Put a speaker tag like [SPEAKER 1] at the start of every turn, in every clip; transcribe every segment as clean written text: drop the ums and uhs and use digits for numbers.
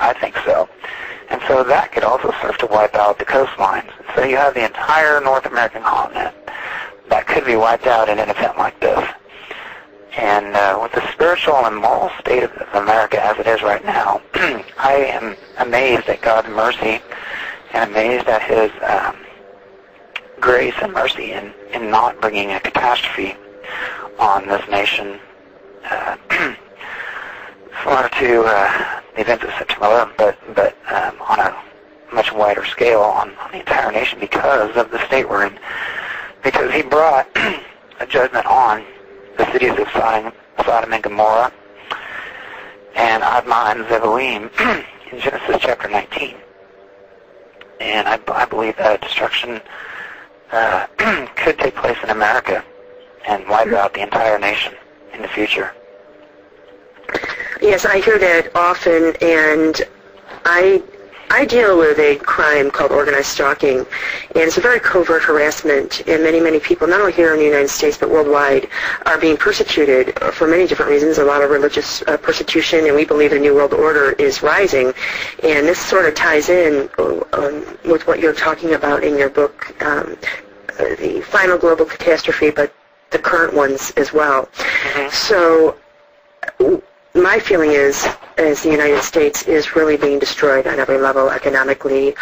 [SPEAKER 1] I think so. And so that could also serve to wipe out the coastlines. So you have the entire North American continent that could be wiped out in an event like this. And with the spiritual and moral state of America as it is right now, I am amazed at God's mercy and amazed at His grace and mercy in not bringing a catastrophe on this nation, similar to the events of September 11th, but on a much wider scale on the entire nation because of the state we're in. Because He brought a judgment on the cities of Sodom and Gomorrah and Admah and Zeboim in Genesis chapter 19. And I believe that destruction could take place in America and wipe out the entire nation in the future.
[SPEAKER 2] Yes, I hear that often, and I deal with a crime called organized stalking, and it's a very covert harassment, and many people, not only here in the United States but worldwide, are being persecuted for many different reasons, a lot of religious persecution, and we believe the New World Order is rising, and this sort of ties in with what you're talking about in your book, the final global catastrophe, but the current ones as well. Mm-hmm. So my feeling is the United States is really being destroyed on every level, economically,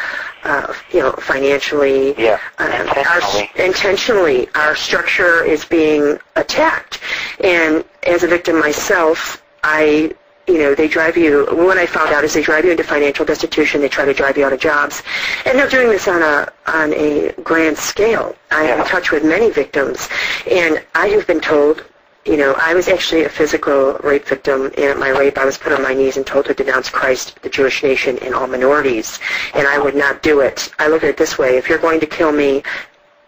[SPEAKER 2] financially.
[SPEAKER 1] Yeah,
[SPEAKER 2] intentionally. Our structure is being attacked. And as a victim myself, they drive you, what I found out is they drive you into financial destitution, they try to drive you out of jobs, and they're doing this on a grand scale. I am in touch with many victims, and I have been told, I was actually a physical rape victim, and at my rape I was put on my knees and told to denounce Christ, the Jewish nation, and all minorities, and I would not do it. I look at it this way: if you're going to kill me,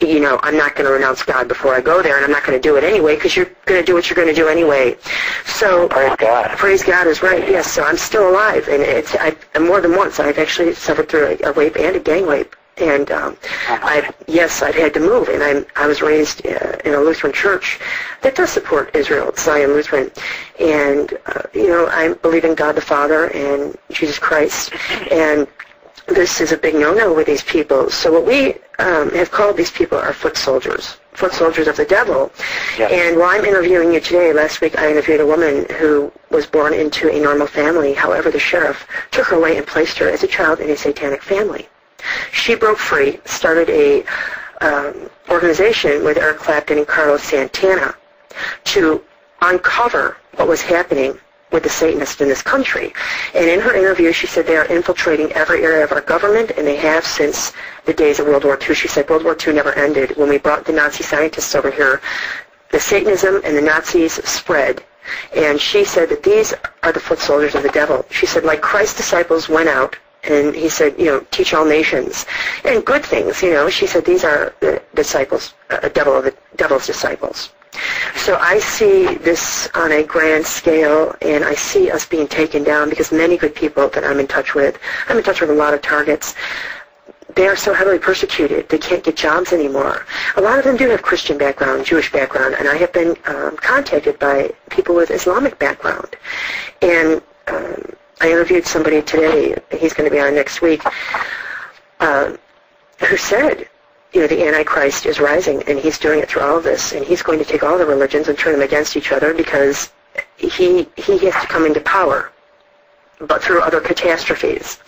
[SPEAKER 2] I'm not going to renounce God before I go there, and I'm not going to do it anyway, because you're going to do what you're going to do anyway. So
[SPEAKER 1] praise God.
[SPEAKER 2] Praise God is right. Yes. So I'm still alive, and more than once I've actually suffered through a rape and a gang rape, and I've had to move, and I was raised in a Lutheran church that does support Israel, Zion Lutheran, and I believe in God the Father and Jesus Christ, and this is a big no-no with these people. So what we have called these people are foot soldiers of the devil. Yep. And while I'm interviewing you today, last week I interviewed a woman who was born into a normal family. However, the sheriff took her away and placed her as a child in a satanic family. She broke free, started a organization with Eric Clapton and Carlos Santana to uncover what was happening with the Satanists in this country. And in her interview, she said they are infiltrating every area of our government, and they have since the days of World War II. She said World War II never ended. When we brought the Nazi scientists over here, the Satanism and the Nazis spread. And she said that these are the foot soldiers of the devil. She said, like Christ's disciples went out, and he said, teach all nations. And good things, She said these are the disciples, devil's disciples. So I see this on a grand scale, and I see us being taken down because many good people that I'm in touch with a lot of targets, they are so heavily persecuted, they can't get jobs anymore. A lot of them do have Christian background, Jewish background, and I have been contacted by people with Islamic background. And I interviewed somebody today, he's going to be on next week, who said, the Antichrist is rising, and he's doing it through all of this, and he's going to take all the religions and turn them against each other because he has to come into power, but through other catastrophes.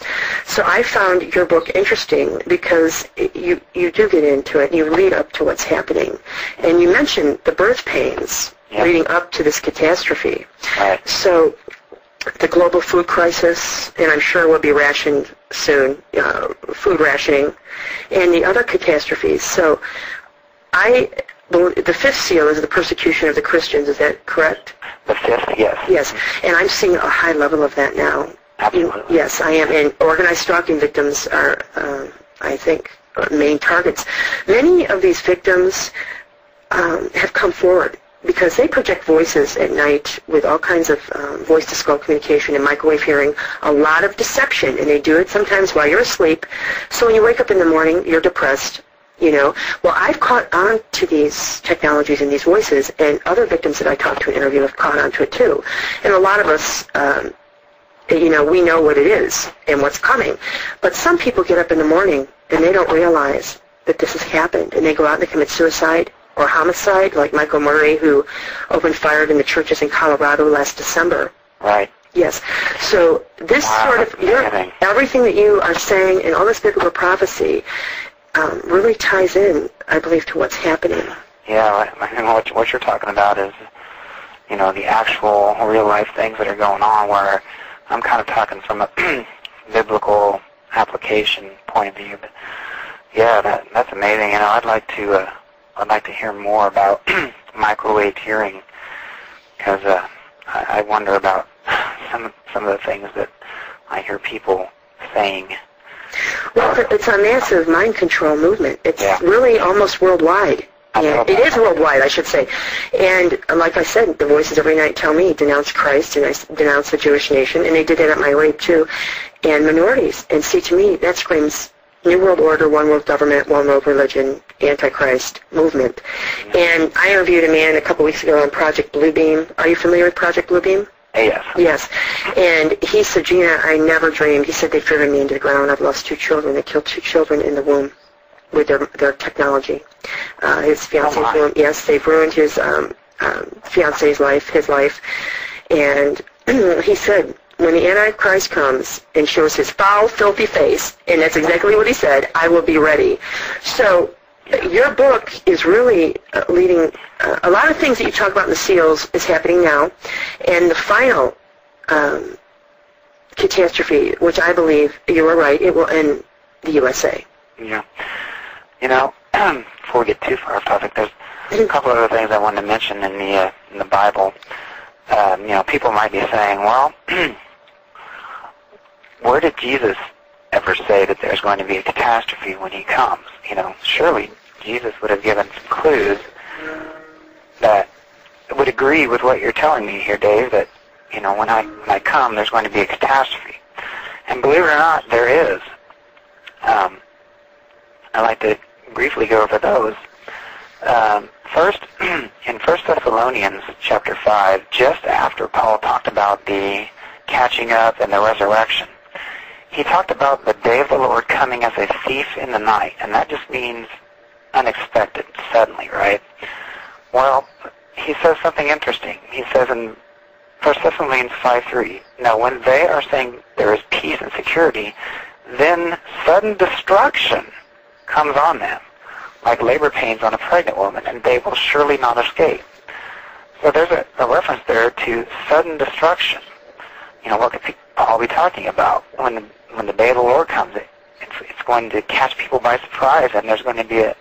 [SPEAKER 2] So I found your book interesting because you do get into it, and you lead up to what's happening. And you mentioned the birth pains leading up to this catastrophe.
[SPEAKER 1] Right.
[SPEAKER 2] So the global food crisis, and I'm sure will be rationed soon, food rationing, and the other catastrophes. So the fifth seal is the persecution of the Christians. Is that correct?
[SPEAKER 1] The fifth, yes.
[SPEAKER 2] Yes, and I'm seeing a high level of that now.
[SPEAKER 1] Absolutely.
[SPEAKER 2] Yes, I am, and organized stalking victims are, I think, main targets. Many of these victims have come forward because they project voices at night with all kinds of voice-to-skull communication and microwave hearing, a lot of deception, and they do it sometimes while you're asleep. So when you wake up in the morning, you're depressed, Well, I've caught on to these technologies and these voices, and other victims that I talked to and interviewed have caught on to it too. And a lot of us we know what it is and what's coming. But some people get up in the morning and they don't realize that this has happened, and they go out and they commit suicide or homicide, like Michael Murray, who opened fire in the churches in Colorado last December.
[SPEAKER 1] Right.
[SPEAKER 2] Yes. So this sort of, everything that you are saying and all this biblical prophecy really ties in, I believe, to what's happening.
[SPEAKER 1] Yeah, and what you're talking about is, the actual real-life things that are going on, where I'm kind of talking from a biblical application point of view. But yeah, that's amazing. I'd like to hear more about microwave hearing, because I wonder about some of the things that I hear people saying.
[SPEAKER 2] Well, it's a massive mind control movement. It's really almost worldwide. Yeah, it is worldwide, I should say. And like I said, the voices every night tell me, denounce Christ, and I denounce the Jewish nation, and they did that at my rape too, and minorities. And see, to me, that screams New World Order, one world government, one world religion, Antichrist movement. And I interviewed a man a couple weeks ago on Project Bluebeam. Are you familiar with Project Bluebeam?
[SPEAKER 1] Yes.
[SPEAKER 2] Yes. And he said, Gina, I never dreamed. He said they driven me into the ground. I've lost 2 children. They killed 2 children in the womb with their technology. His fiance's yes, they've ruined his fiance's life, his life. And he said, when the Antichrist comes and shows his foul, filthy face, and that's exactly what he said, I will be ready. So your book is really leading, a lot of things that you talk about in the SEALs is happening now, and the final catastrophe, which I believe, you were right, it will end the USA.
[SPEAKER 1] Yeah. Before we get too far off topic, there's a couple of other things I wanted to mention in the Bible. People might be saying, well, where did Jesus ever say that there's going to be a catastrophe when he comes? Surely Jesus would have given some clues that would agree with what you're telling me here, Dave, that, when I come, there's going to be a catastrophe. And believe it or not, there is. I'd like to briefly go over those. First, in 1 Thessalonians chapter 5, just after Paul talked about the catching up and the resurrection, he talked about the day of the Lord coming as a thief in the night, and that just means unexpected, suddenly, right? Well, he says something interesting. He says in 1 Thessalonians 5:3, now when they are saying there is peace and security, then sudden destruction comes on them, like labor pains on a pregnant woman, and they will surely not escape. So there's a reference there to sudden destruction. What could Paul be talking about? When the day of the Lord comes, it's going to catch people by surprise, and there's going to be a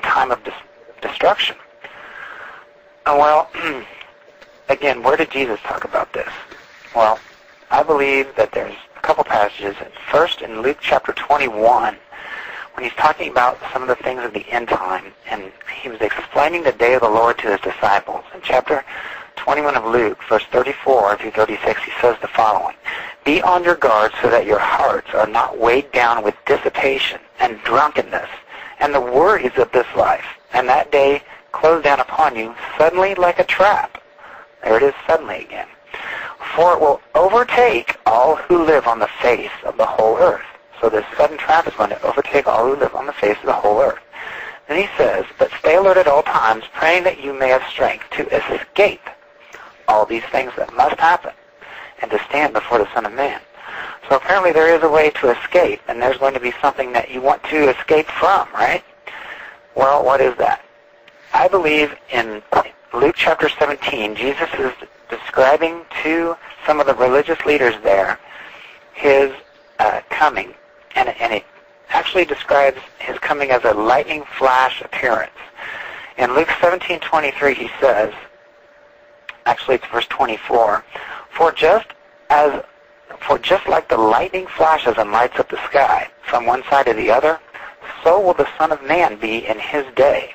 [SPEAKER 1] time of destruction. Well, again, where did Jesus talk about this? Well, I believe that there's a couple passages. First, in Luke chapter 21, when he's talking about some of the things of the end time, and he was explaining the day of the Lord to his disciples. In chapter 21 of Luke, verse 34 through 36, he says the following, be on your guard so that your hearts are not weighed down with dissipation and drunkenness and the worries of this life, and that day close down upon you suddenly like a trap. There it is, suddenly again. For it will overtake all who live on the face of the whole earth. So this sudden trap is going to overtake all who live on the face of the whole earth. Then he says, but stay alert at all times, praying that you may have strength to escape all these things that must happen and to stand before the Son of Man. So apparently there is a way to escape, and there's going to be something that you want to escape from, right? Well, what is that? I believe in Luke chapter 17, Jesus is describing to some of the religious leaders there his coming, and it actually describes his coming as a lightning flash appearance. In Luke 17:23, he says, actually it's verse 24, for just like the lightning flashes and lights up the sky from one side to the other, so will the Son of Man be in his day.